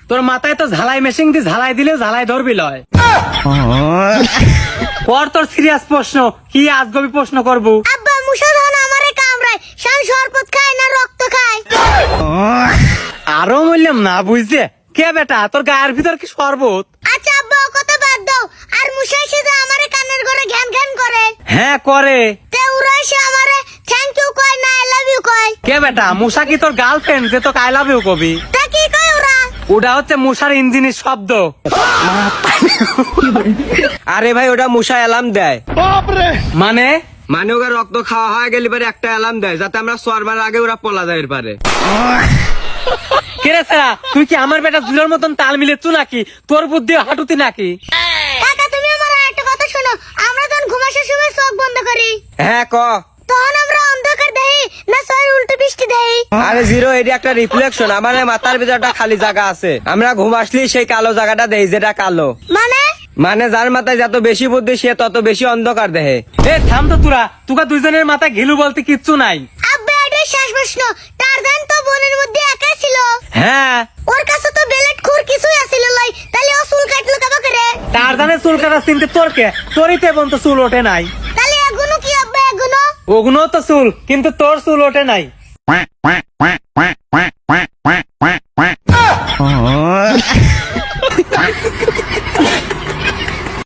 তোর মাথায় তো ঝালাই মেশিন দিয়ে ঝালাই দিলে ঝালাই ধরবি লয়। পর তোর সিরিয়াস প্রশ্ন কি আজগবি প্রশ্ন করবো। আব্বা মুসা ধন আমারে কামড়ায়, শান শরবত খায় না রক্ত খায়? আরো বললাম না বুঝছে কে বেটা তোর গায়ের ভিতর কি শরবত? আচ্ছা আব্বা ও কথা বাদ দাও, আর মুসা এসে যে আমারে কানের ঘরে ঘ্যান ঘ্যান করে, হ্যাঁ করে। তে ওরা এসে আমারে থ্যাংক ইউ কয় না আই লাভ ইউ কয়? কে বেটা মুসা কি তোর গার্লফ্রেন্ড যে তোকে আই লাভ ইউ কবি? তা কি কয় ওরা? ওটা হচ্ছে মুসার ইঞ্জিনের শব্দ। আরে ভাই ওটা মুসা অ্যালার্ম দেয়। মানে মানে ওরা রক্ত খাওয়া হয়ে গেলে পারে একটা অ্যালার্ম দেয় যাতে আমরা সোয়ারবার আগে ওরা পলা যায় পারে। কেরে সারা তুই কি আমার বেটা জুলের মতন তাল মিলেছু নাকি? তোর বুদ্ধি হাঁটুতি নাকি? কাকা তুমি আমার একটা কথা শোনো, আমরা যখন ঘুমানোর সময় চোখ বন্ধ করি হ্যাঁ ক। তখন আমরা অন্ধকার দেই না সর উল্টো বৃষ্টি দেই? আরে জিরো এটি একটা রিফ্লেকশন, আমার মাথার ভিতরটা খালি জায়গা আছে, আমরা ঘুম আসলেই সেই কালো জায়গাটা দেই যেটা কালো। মানে যার মাথায় যত বেশি বুদ্ধি সে তত বেশি অন্ধকার দেহে। এ থাম তো তোরা দুইজনের মাথায় ঘিলু বলতে কিচ্ছু নাই। আব্বা এটাই শেষ প্রশ্ন, টারজান তো বনের মধ্যে একা ছিল, হ্যাঁ ওর কাছে তো বেলেট খুর কিছুই আছিল লই, তাহলে ও চুল কাটলো কেবা করে? তার জানে চুল কাটা চিনতে তোর কে? তোরই তো এখন তো চুল ওঠে নাই। তাহলে এগুলো কি আব্বা এগুলো? ওগুলো তো চুল কিন্তু তোর চুল ওঠে নাই। quack quack quack quack quack quack quack quack quack quack